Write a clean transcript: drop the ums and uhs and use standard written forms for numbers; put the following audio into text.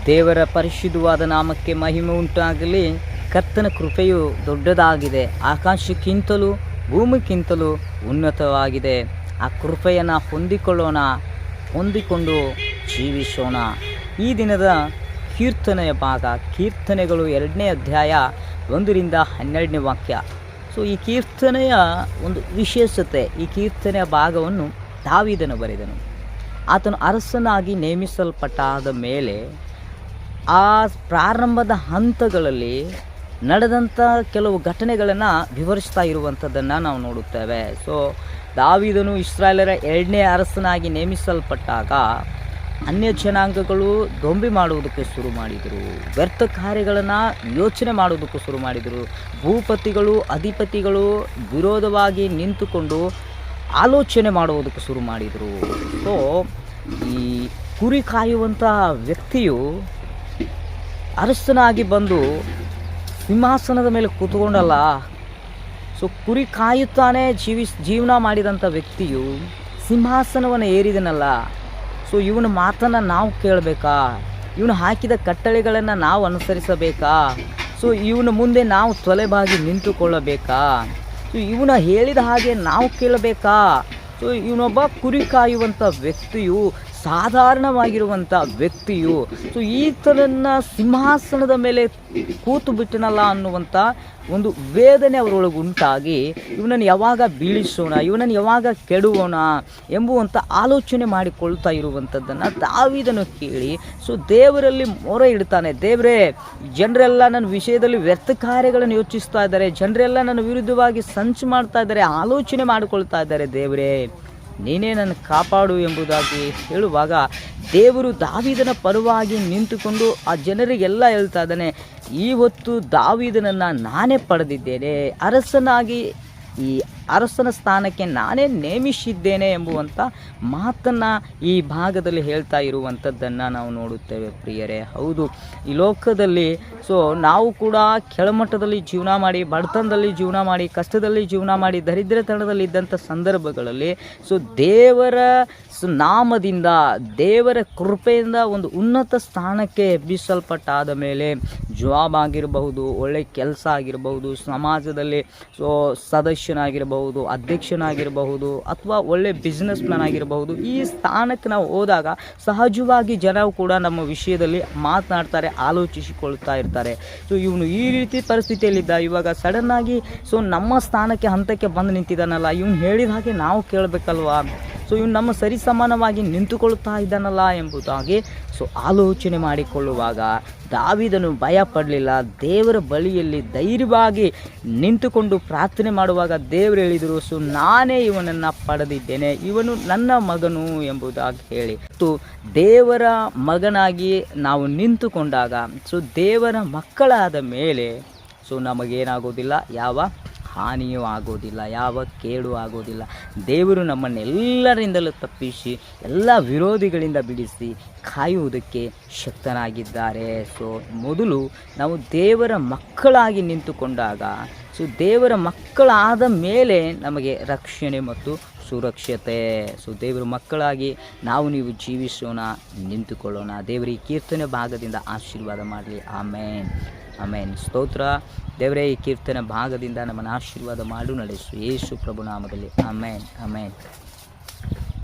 ದೇವರ ಪರಿಶುದ್ಧವಾದ ನಾಮಕ್ಕೆ ಮಹಿಮೆ ಉಂಟಾಗಲಿ. ಕರ್ತನ ಕೃಪೆಯು ದೊಡ್ಡದಾಗಿದೆ, ಆಕಾಶಕ್ಕಿಂತಲೂ ಭೂಮಿಗಿಂತಲೂ ಉನ್ನತವಾಗಿದೆ. ಆ ಕೃಪೆಯನ್ನು ಹೊಂದಿಕೊಂಡು ಜೀವಿಸೋಣ. ಈ ದಿನದ ಕೀರ್ತನೆಯ ಭಾಗ, ಕೀರ್ತನೆಗಳು 2ನೇ ಅಧ್ಯಾಯ 1ರಿಂದ 12ನೇ ವಾಕ್ಯ. ಸೊ ಈ ಕೀರ್ತನೆಯ ಒಂದು ವಿಶೇಷತೆ, ಈ ಕೀರ್ತನೆಯ ಭಾಗವನ್ನು ದಾವೀದನು ಬರೆದನು. ಆತನು ಅರಸನಾಗಿ ನೇಮಿಸಲ್ಪಟ್ಟಾದ ಮೇಲೆ ಆ ಪ್ರಾರಂಭದ ಹಂತಗಳಲ್ಲಿ ನಡೆದಂಥ ಕೆಲವು ಘಟನೆಗಳನ್ನು ವಿವರಿಸ್ತಾ ಇರುವಂಥದ್ದನ್ನು ನಾವು ನೋಡುತ್ತೇವೆ. ಸೊ ದಾವೀದನು ಇಸ್ರಾಯೇಲರ 2ನೇ ಅರಸನಾಗಿ ನೇಮಿಸಲ್ಪಟ್ಟಾಗ ಅನ್ಯ ಜನಾಂಗಗಳು ದೊಂಬಿ ಮಾಡುವುದಕ್ಕೆ ಶುರು ಮಾಡಿದರು, ವ್ಯರ್ಥ ಕಾರ್ಯಗಳನ್ನು ಯೋಚನೆ ಮಾಡುವುದಕ್ಕೆ ಶುರು ಮಾಡಿದರು. ಭೂಪತಿಗಳು ಅಧಿಪತಿಗಳು ವಿರೋಧವಾಗಿ ನಿಂತುಕೊಂಡು ಆಲೋಚನೆ ಮಾಡುವುದಕ್ಕೆ ಶುರು ಮಾಡಿದರು. ಸೊ ಈ ಕುರಿ ಕಾಯುವಂಥ ವ್ಯಕ್ತಿಯು ಅರಸನಾಗಿ ಬಂದು ಸಿಂಹಾಸನದ ಮೇಲೆ ಕೂತ್ಕೊಂಡಲ್ಲ. ಸೊ ಕುರಿ ಕಾಯುತ್ತಾನೆ ಜೀವನ ಮಾಡಿದಂಥ ವ್ಯಕ್ತಿಯು ಸಿಂಹಾಸನವನ್ನು ಏರಿದನಲ್ಲ. ಸೊ ಇವನ ಮಾತನ್ನು ನಾವು ಕೇಳಬೇಕಾ? ಇವನು ಹಾಕಿದ ಕಟ್ಟಳೆಗಳನ್ನು ನಾವು ಅನುಸರಿಸಬೇಕಾ? ಸೊ ಇವನ ಮುಂದೆ ನಾವು ತೊಲೆಬಾಗಿ ನಿಂತುಕೊಳ್ಳಬೇಕಾ? ಸೊ ಇವನ ಹೇಳಿದ ಹಾಗೆ ನಾವು ಕೇಳಬೇಕಾ? ಸೊ ಇವನೊಬ್ಬ ಕುರಿ ಕಾಯುವಂಥ ವ್ಯಕ್ತಿಯು, ಸಾಧಾರಣವಾಗಿರುವಂಥ ವ್ಯಕ್ತಿಯು, ಸೊ ಈತನನ್ನು ಸಿಂಹಾಸನದ ಮೇಲೆ ಕೂತು ಬಿಟ್ಟನಲ್ಲ ಅನ್ನುವಂಥ ಒಂದು ವೇದನೆ ಅವರೊಳಗೆ ಉಂಟಾಗಿ ಇವನನ್ನು ಯಾವಾಗ ಬೀಳಿಸೋಣ, ಇವನನ್ನು ಯಾವಾಗ ಕೆಡುವೋಣ ಎಂಬುವಂಥ ಆಲೋಚನೆ ಮಾಡಿಕೊಳ್ತಾ ಇರುವಂಥದ್ದನ್ನು ದಾವೀದನು ಕೇಳಿ ಸೊ ದೇವರಲ್ಲಿ ಮೊರೆ ಇಡ್ತಾನೆ. ದೇವರೇ, ಜನರೆಲ್ಲ ನನ್ನ ವಿಷಯದಲ್ಲಿ ವ್ಯರ್ಥ ಕಾರ್ಯಗಳನ್ನು ಯೋಚಿಸ್ತಾ ಇದ್ದಾರೆ, ಜನರೆಲ್ಲ ನನ್ನ ವಿರುದ್ಧವಾಗಿ ಸಂಚು ಮಾಡ್ತಾ ಇದ್ದಾರೆ, ಆಲೋಚನೆ ಮಾಡಿಕೊಳ್ತಾ ಇದ್ದಾರೆ. ದೇವರೇ, ನೀನೇ ನನ್ನ ಕಾಪಾಡು ಎಂಬುದಾಗಿ ಹೇಳುವಾಗ ದೇವರು ದಾವೀದನ ಪರವಾಗಿ ನಿಂತುಕೊಂಡು ಆ ಜನರಿಗೆಲ್ಲ ಹೇಳ್ತಾ ಇದ್ದಾನೆ, ಇವತ್ತು ದಾವೀದನನ್ನು ನಾನೇ ಪಡೆದಿದ್ದೇನೆ, ಅರಸನಾಗಿ ಈ ಅರಸನ ಸ್ಥಾನಕ್ಕೆ ನಾನೇ ನೇಮಿಸಿದ್ದೇನೆ ಎಂಬುವಂಥ ಮಾತನ್ನು ಈ ಭಾಗದಲ್ಲಿ ಹೇಳ್ತಾ ಇರುವಂಥದ್ದನ್ನು ನಾವು ನೋಡುತ್ತೇವೆ. ಪ್ರಿಯರೇ, ಹೌದು, ಈ ಲೋಕದಲ್ಲಿ ಸೊ ನಾವು ಕೂಡ ಕೆಳಮಟ್ಟದಲ್ಲಿ ಜೀವನ ಮಾಡಿ, ಬಡತನದಲ್ಲಿ ಜೀವನ ಮಾಡಿ, ಕಷ್ಟದಲ್ಲಿ ಜೀವನ ಮಾಡಿ, ದರಿದ್ರತನದಲ್ಲಿ ಇದ್ದಂಥ ಸಂದರ್ಭಗಳಲ್ಲಿ ಸೊ ದೇವರ ನಾಮದಿಂದ, ದೇವರ ಕೃಪೆಯಿಂದ ಒಂದು ಉನ್ನತ ಸ್ಥಾನಕ್ಕೆ ಎಬ್ಬಿಸಲ್ಪಟ್ಟಾದ ಮೇಲೆ ಜಾಬ್ ಆಗಿರಬಹುದು, ಒಳ್ಳೆ ಕೆಲಸ ಆಗಿರಬಹುದು, ಸಮಾಜದಲ್ಲಿ ಸೊ ಸದಸ್ಯನಾಗಿರಬಹುದು, ಅಧ್ಯಕ್ಷನಾಗಿರಬಹುದು, ಅಥವಾ ಒಳ್ಳೆ ಬಿಸ್ನೆಸ್ ಮ್ಯಾನ್ ಆಗಿರಬಹುದು, ಈ ಸ್ಥಾನಕ್ಕೆ ನಾವು ಹೋದಾಗ ಸಹಜವಾಗಿ ಜನವು ಕೂಡ ನಮ್ಮ ವಿಷಯದಲ್ಲಿ ಮಾತನಾಡ್ತಾರೆ, ಆಲೋಚಿಸಿಕೊಳ್ತಾ ಇರ್ತಾರೆ. ಸೊ ಇವನು ಈ ರೀತಿ ಪರಿಸ್ಥಿತಿಯಲ್ಲಿದ್ದ, ಇವಾಗ ಸಡನ್ನಾಗಿ ಸೊ ನಮ್ಮ ಸ್ಥಾನಕ್ಕೆ ಹಂತಕ್ಕೆ ಬಂದು ನಿಂತಿದ್ದಾನಲ್ಲ, ಇವನು ಹೇಳಿದ ಹಾಗೆ ನಾವು ಕೇಳಬೇಕಲ್ವಾ? ಸೊ ಇವನು ನಮ್ಮ ಸರಿ ಸಮಾನವಾಗಿ ನಿಂತುಕೊಳ್ತಾ ಇದ್ದಾನಲ್ಲ ಎಂಬುದಾಗಿ ಸೊ ಆಲೋಚನೆ ಮಾಡಿಕೊಳ್ಳುವಾಗ ದಾವೀದನು ಭಯ ಪಡಲಿಲ್ಲ. ದೇವರ ಬಳಿಯಲ್ಲಿ ಧೈರ್ಯವಾಗಿ ನಿಂತುಕೊಂಡು ಪ್ರಾರ್ಥನೆ ಮಾಡುವಾಗ ದೇವರು ಹೇಳಿದರು, ಸೊ ನಾನೇ ಇವನನ್ನು ಪಡೆದಿದ್ದೇನೆ, ಇವನು ನನ್ನ ಮಗನು ಎಂಬುದಾಗಿ ಹೇಳಿ. ದೇವರ ಮಗನಾಗಿ ನಾವು ನಿಂತುಕೊಂಡಾಗ ಸೊ ದೇವರ ಮಕ್ಕಳಾದ ಮೇಲೆ ಸೊ ನಮಗೇನಾಗೋದಿಲ್ಲ, ಯಾವ ಹಾನಿಯೂ ಆಗೋದಿಲ್ಲ, ಯಾವ ಕೇಡು ಆಗೋದಿಲ್ಲ. ದೇವರು ನಮ್ಮನ್ನೆಲ್ಲರಿಂದಲೂ ತಪ್ಪಿಸಿ ಎಲ್ಲ ವಿರೋಧಿಗಳಿಂದ ಬಿಡಿಸಿ ಕಾಯುವುದಕ್ಕೆ ಶಕ್ತನಾಗಿದ್ದಾರೆ. ಸೊ ಮೊದಲು ನಾವು ದೇವರ ಮಕ್ಕಳಾಗಿ ನಿಂತುಕೊಂಡಾಗ ಸೊ ದೇವರ ಮಕ್ಕಳಾದ ಮೇಲೆ ನಮಗೆ ರಕ್ಷಣೆ ಮತ್ತು ಸುರಕ್ಷತೆ. ಸೊ ದೇವರ ಮಕ್ಕಳಾಗಿ ನೀವು ಜೀವಿಸೋಣ, ನಿಂತುಕೊಳ್ಳೋಣ. ದೇವರ ಈ ಕೀರ್ತನೆ ಭಾಗದಿಂದ ಆಶೀರ್ವಾದ ಮಾಡಲಿ. ಆಮೇನ್, ಆಮೇನ್. ಸ್ತೋತ್ರ. ದೇವರೇ, ಈ ಕೀರ್ತನೆ ಭಾಗದಿಂದ ನಮ್ಮನ್ನು ಆಶೀರ್ವಾದ ಮಾಡು ನಡೆಸು, ಯೇಸು ಪ್ರಭು ನಾಮದಲ್ಲಿ. ಆಮೇನ್, ಆಮೇನ್.